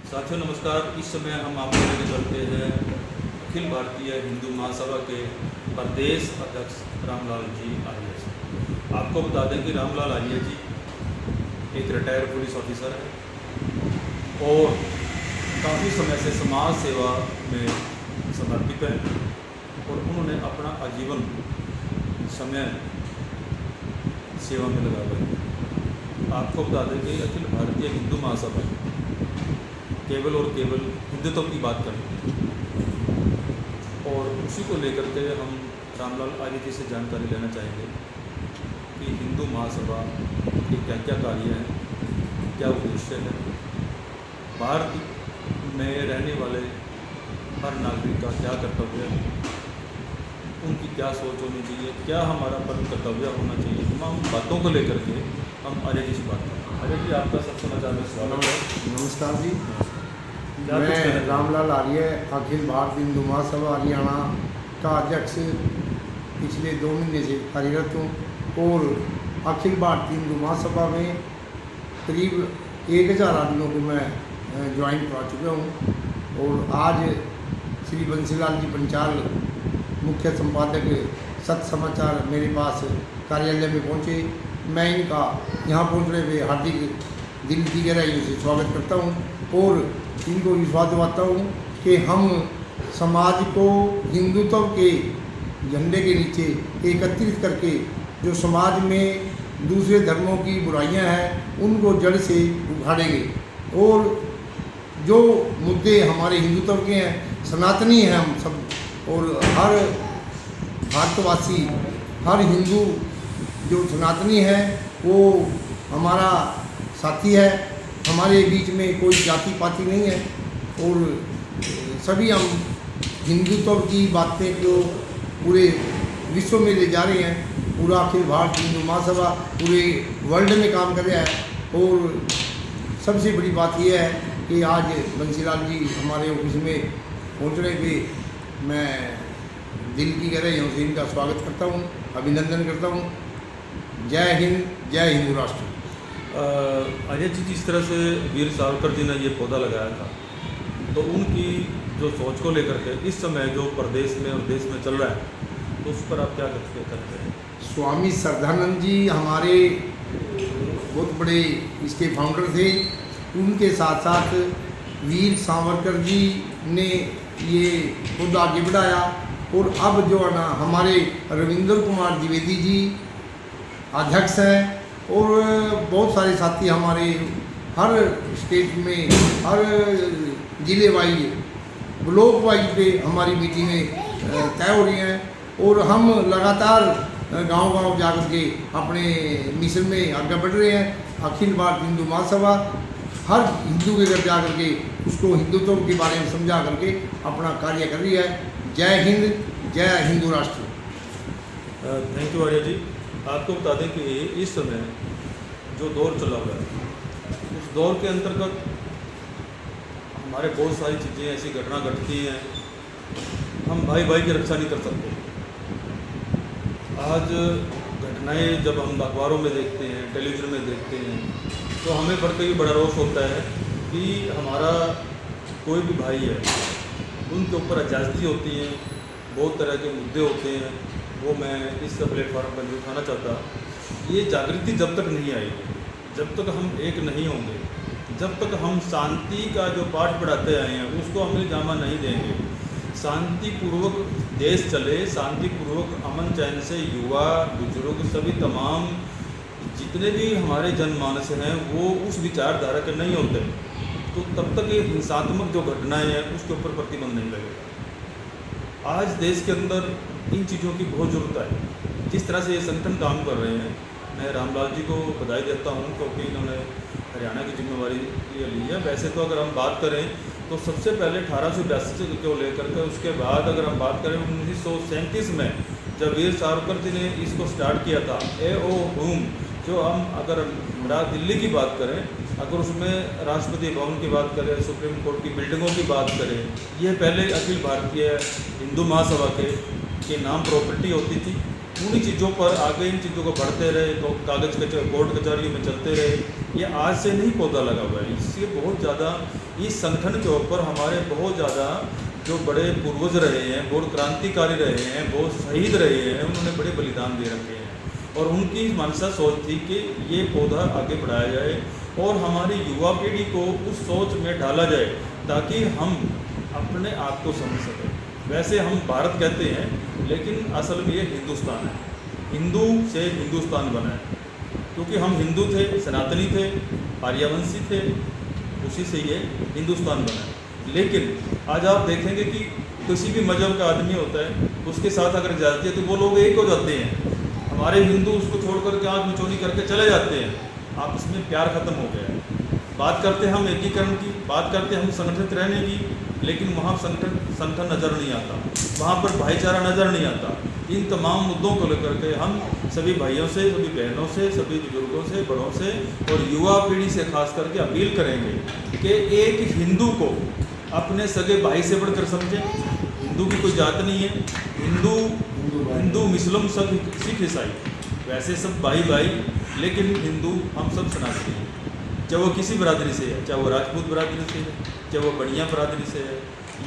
साथियों नमस्कार। इस समय हम आपको लेकर चलते हैं अखिल भारतीय हिंदू महासभा के प्रदेश अध्यक्ष रामलाल जी आर्य से। आपको बता दें कि रामलाल आर्य जी एक रिटायर्ड पुलिस ऑफिसर है और काफ़ी समय से समाज सेवा में समर्पित है और उन्होंने अपना आजीवन समय सेवा में लगा हुआ है। आपको बता दें कि अखिल भारतीय हिंदू महासभा केवल और केवल हिंदुत्व की बात करें और उसी को लेकर के हम रामलाल आर्य जी से जानकारी लेना चाहेंगे कि हिंदू महासभा के क्या क्या कार्य हैं, क्या उद्देश्य है, भारत में रहने वाले हर नागरिक का क्या कर्तव्य है, उनकी क्या सोच होनी चाहिए, क्या हमारा परम कर्तव्य होना चाहिए। तमाम बातों को लेकर के हम आर्य जी से बात करें। आर्य जी, आपका सब समाचार में स्वागत है। नमस्कार जी, मैं रामलाल आर्य अखिल भारतीय हिंदू महासभा हरियाणा का अध्यक्ष पिछले 2 महीने से कार्यरत हूँ और अखिल भारतीय हिंदू महासभा में करीब 1000 आदमियों को मैं ज्वाइन करा चुका हूँ और आज श्री बंसीलाल जी पंचाल मुख्य संपादक सत्य समाचार मेरे पास कार्यालय में पहुँचे। मैं इनका यहाँ पहुँचने पे हार्दिक दिल की गहराइयों से स्वागत करता हूँ और इनको विश्वास दिलाता हूँ कि हम समाज को हिंदुत्व के झंडे के नीचे एकत्रित करके जो समाज में दूसरे धर्मों की बुराइयां हैं उनको जड़ से उखाड़ेंगे और जो मुद्दे हमारे हिंदुत्व के हैं, सनातनी हैं हम सब और हर भारतवासी, हर हिंदू जो सनातनी है वो हमारा साथी है। हमारे बीच में कोई जाति पाति नहीं है और सभी हम हिंदुत्व की बातें को पूरे विश्व में ले जा रहे हैं। पूरा अखिल भारतीय हिंदू महासभा पूरे वर्ल्ड में काम कर रहा है और सबसे बड़ी बात यह है कि आज बंसीलाल जी हमारे ऑफिस में पहुंचने पे मैं दिल की गहराइयों से इनका स्वागत करता हूं, अभिनंदन करता हूं। जय हिंद, जय हिंदू राष्ट्र। अजय जी, जिस तरह से वीर सावरकर जी ने ये पौधा लगाया था, तो उनकी जो सोच को लेकर के इस समय जो प्रदेश में और देश में चल रहा है, तो उस पर आप क्या करते हैं? स्वामी श्रद्धानंद जी हमारे बहुत बड़े इसके फाउंडर थे। उनके साथ साथ वीर सावरकर जी ने ये खुद आगे बढ़ाया और अब जो है ना हमारे रविंद्र कुमार द्विवेदी जी अध्यक्ष हैं और बहुत सारे साथी हमारे हर स्टेट में, हर जिले वाइज, ब्लॉक वाइज पे हमारी मीटिंगें तय हो रही हैं और हम लगातार गांव-गांव जाकर के अपने मिशन में आगे बढ़ रहे हैं। अखिल भारतीय हिंदू महासभा हर हिंदू के घर जाकर के उसको हिंदुत्व के बारे में समझा करके अपना कार्य कर रही है। जय हिंद, जय हिंदू राष्ट्र। थैंक यू आर्य जी। आपको बता दें कि इस समय जो दौर चला हुआ है, उस दौर के अंतर्गत हमारे बहुत सारी चीज़ें ऐसी घटना घटती हैं, हम भाई भाई की रक्षा नहीं कर सकते। आज घटनाएं जब हम अखबारों में देखते हैं, टेलीविज़न में देखते हैं, तो हमें बढ़ के भी बड़ा रोष होता है कि हमारा कोई भी भाई है, उनके ऊपर अजाजती होती है, बहुत तरह के मुद्दे होते हैं। वो मैं इस प्लेटफॉर्म पर नहीं उठाना चाहता। ये जागृति जब तक नहीं आएगी, जब तक हम एक नहीं होंगे, जब तक हम शांति का जो पाठ पढ़ाते आए हैं उसको अमल जामा नहीं देंगे, शांतिपूर्वक देश चले, शांतिपूर्वक अमन चैन से युवा बुजुर्ग सभी तमाम जितने भी हमारे जनमानस हैं वो उस विचारधारा के नहीं होते, तो तब तक ये हिंसात्मक जो घटनाएं हैं उसके ऊपर प्रतिबंध नहीं लगेगा। आज देश के अंदर इन चीज़ों की बहुत ज़रूरत है। जिस तरह से ये संगठन काम कर रहे हैं, मैं रामलाल जी को बधाई देता हूं क्योंककि इन्होंने हरियाणा की जिम्मेवारी ये ली है। वैसे तो अगर हम बात करें तो सबसे पहले 1882 को लेकर के, उसके बाद अगर हम बात करें 1937 में जब वीर सावरकर जी ने इसको स्टार्ट किया था, ए ओ होम, जो हम अगर दिल्ली की बात करें, अगर उसमें राष्ट्रपति भवन की बात करें, सुप्रीम कोर्ट की बिल्डिंगों की बात करें, ये पहले अखिल भारतीय हिंदू महासभा के नाम प्रॉपर्टी होती थी उन्हीं चीज़ों पर आगे इन चीज़ों को बढ़ते रहे, तो कागज़ कोर्ट कचहरियों में चलते रहे। ये आज से नहीं पौधा लगा हुआ है, इससे बहुत ज़्यादा इस संगठन के ऊपर हमारे बहुत ज़्यादा जो बड़े पूर्वज रहे हैं, बहुत क्रांतिकारी रहे हैं, बहुत शहीद रहे हैं, उन्होंने बड़े बलिदान दे रखे हैं। और उनकी मनसा सोच थी कि ये पौधा आगे बढ़ाया जाए और हमारी युवा पीढ़ी को उस सोच में डाला जाए ताकि हम अपने आप को समझ सकें। वैसे हम भारत कहते हैं, लेकिन असल में ये हिंदुस्तान है। हिंदू से हिंदुस्तान बना है, क्योंकि हम हिंदू थे, सनातनी थे, आर्यवंशी थे, उसी से ये हिंदुस्तान बना है। लेकिन आज आप देखेंगे कि किसी भी मजहब का आदमी होता है, उसके साथ अगर जाती है तो वो लोग एक हो जाते हैं। हमारे हिंदू उसको छोड़कर के आँख मिचौनी करके चले जाते हैं, आपस में प्यार ख़त्म हो गया है। बात करते हम एकीकरण की, बात करते हम संगठित रहने की, लेकिन वहाँ संगठन नज़र नहीं आता, वहाँ पर भाईचारा नज़र नहीं आता। इन तमाम मुद्दों को लेकर के हम सभी भाइयों से, सभी बहनों से, सभी बुजुर्गों से, बड़ों से और युवा पीढ़ी से खास करके अपील करेंगे कि एक हिंदू को अपने सगे भाई से बढ़कर समझें। हिंदू की कोई जात नहीं है, हिंदू मुस्लिम सब सिख ईसाई वैसे सब भाई भाई, लेकिन हिंदू हम सब सनातनी हैं। चाहे वो किसी बरादरी से है, चाहे वो राजपूत बरादरी से है, चाहे वो बढ़िया बरादरी से है,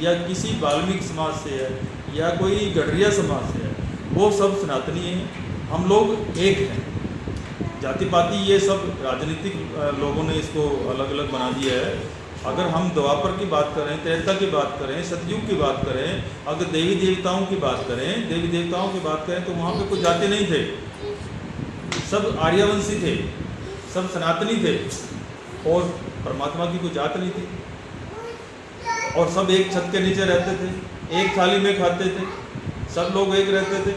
या किसी वाल्मीकि समाज से है, या कोई गडरिया समाज से है, वो सब सनातनी हैं। हम लोग एक हैं। जाति पाति ये सब राजनीतिक लोगों ने इसको अलग अलग बना दिया है। अगर हम द्वापर की बात करें, त्रेता की बात करें, सतयुग की बात करें, अगर देवी देवताओं की बात करें, देवी देवताओं की बात करें, तो वहाँ पे कोई जाति नहीं थे, सब आर्यवंशी थे, सब सनातनी थे, और परमात्मा की कोई जात नहीं थी, और सब एक छत के नीचे रहते थे, एक थाली में खाते थे, सब लोग एक रहते थे।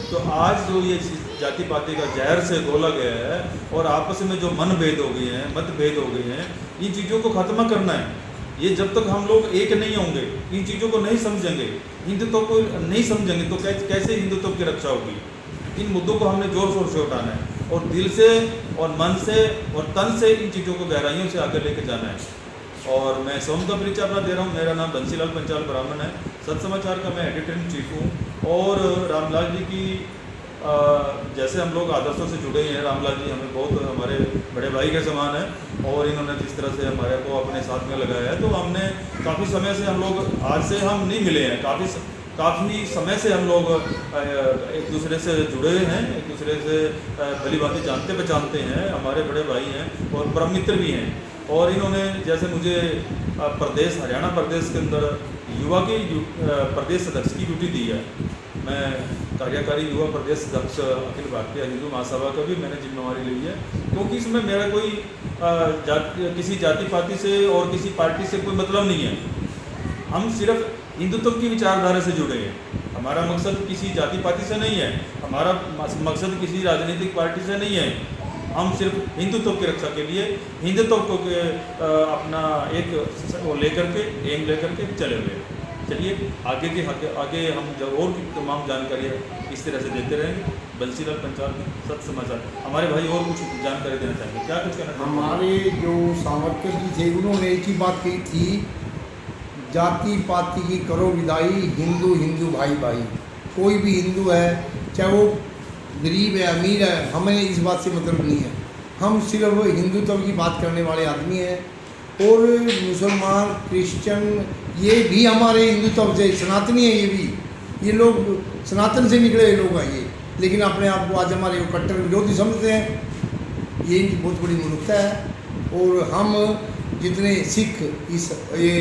तो आज जो ये जाति पाति का जहर से घोला गया है और आपस में जो मन भेद हो गए हैं, मतभेद हो गए हैं, इन चीज़ों को ख़त्म करना है। ये जब तक हम लोग एक नहीं होंगे, इन चीज़ों को नहीं समझेंगे, हिंदुत्व को नहीं समझेंगे, तो कैसे हिंदुत्व की रक्षा होगी। इन मुद्दों को हमने ज़ोर शोर से उठाना है और दिल से और मन से और तन से इन चीज़ों को गहराइयों से आगे लेके जाना है। और मैं सोम का परिचय अपना दे रहा हूँ। मेरा नाम बंसीलाल पंचाल ब्राह्मण है, सत समाचार का मैं एडिटर इन चीफ हूँ। और रामलाल जी की जैसे हम लोग आदर्शों से जुड़े हैं, रामलाल जी हमें बहुत हमारे बड़े भाई के समान है और इन्होंने जिस तरह से हमारे को अपने साथ में लगाया है, तो हमने काफ़ी समय से हम लोग, आज से हम नहीं मिले हैं, काफ़ी समय से हम लोग एक दूसरे से जुड़े हैं, एक दूसरे से भली भांति जानते पहचानते हैं, हमारे बड़े भाई हैं और परम मित्र भी हैं। और इन्होंने जैसे मुझे प्रदेश हरियाणा प्रदेश के अंदर युवा की प्रदेश अध्यक्ष की ड्यूटी दी है। मैं कार्यकारी युवा प्रदेश अध्यक्ष अखिल भारतीय हिंदू महासभा का भी मैंने जिम्मेवारी ली है, क्योंकि इसमें मेरा कोई किसी जाति पाति से और किसी पार्टी से कोई मतलब नहीं है। हम सिर्फ हिंदुत्व की विचारधारा से जुड़े हैं। हमारा मकसद किसी जाति पाति से नहीं है, हमारा मकसद किसी राजनीतिक पार्टी से नहीं है। हम सिर्फ हिंदुत्व की रक्षा के लिए हिंदुत्व को अपना एक वो लेकर के एम लेकर के चले हुए। चलिए आगे हम जब और तमाम जानकारियाँ इस तरह से देते रहेंगे। बंसीलाल पंचाल में सत समाचार। हमारे भाई और कुछ जानकारी देना चाहेंगे, क्या कुछ कहना? हमारे जो सावरकर जी थे, उन्होंने एक ही बात कही थी, जाति पाति की करो विदाई, हिंदू हिंदू भाई भाई। कोई भी हिंदू है, चाहे वो गरीब है अमीर है, हमें इस बात से मतलब नहीं है। हम सिर्फ हिंदुत्व की बात करने वाले आदमी हैं। और मुसलमान क्रिश्चियन ये भी हमारे हिंदुत्व से सनातनी है, ये लोग सनातन से निकले हुए लोग हैं ये, लेकिन अपने आप को आज हमारे कट्टर विरोधी समझते हैं। ये इनकी बहुत बड़ी मूर्खता है। और हम जितने सिख, इस ये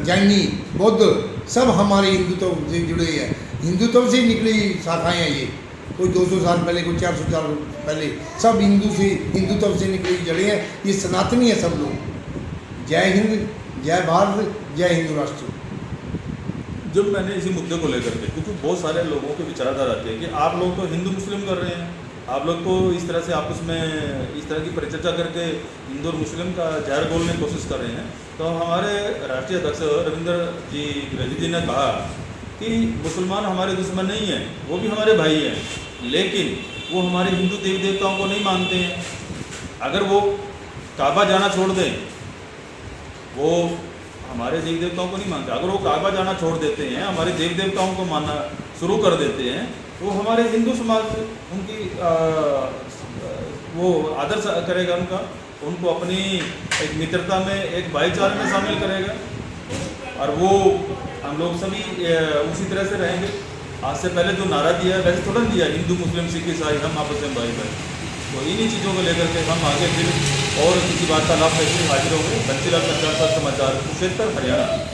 जैनी, बौद्ध, सब हमारे हिंदुत्व से जुड़े हैं, हिंदुत्व से निकली शाखाएँ हैं। ये कोई 200 साल पहले, कोई 400 साल पहले, सब हिंदुत्व से निकली जड़े हैं। ये सनातनी है सब लोग। जय हिंद, जय भारत, जय हिंदू राष्ट्र। जब मैंने इसी मुद्दे को लेकर के, क्योंकि बहुत सारे लोगों के विचारधारा आती है कि आप लोग तो हिंदू मुस्लिम कर रहे हैं, आप लोग तो इस तरह से आपस में इस तरह की परिचर्चा करके हिंदू और मुस्लिम का जहर बोलने की कोशिश कर रहे हैं। तो हमारे राष्ट्रीय अध्यक्ष रविंद्र जी द्विवेदी जी ने कहा कि मुसलमान हमारे दुश्मन नहीं हैं, वो भी हमारे भाई हैं, लेकिन वो हमारे हिंदू देवी देवताओं को नहीं मानते हैं। अगर वो काबा जाना छोड़ दें, वो हमारे देवी देवताओं को नहीं मानते, अगर वो काबा जाना छोड़ देते हैं, हमारे देवी देवताओं को मानना शुरू कर देते हैं, वो हमारे हिंदू समाज उनकी वो आदर करेगा उनका, उनको अपनी एक मित्रता में, एक भाईचारे में शामिल करेगा, और वो हम लोग सभी उसी तरह से रहेंगे। आज से पहले जो नारा दिया है वैसे थोड़ा दिया, हिंदू मुस्लिम सिख ईसाई हम आपस में भाई भाई, तो इन्हीं चीज़ों को लेकर के हम आगे फिर और किसी वार्तालाप में फिर हाजिर होंगे। बंसीलाल समाचार कुरुक्षेत्र हरियाणा।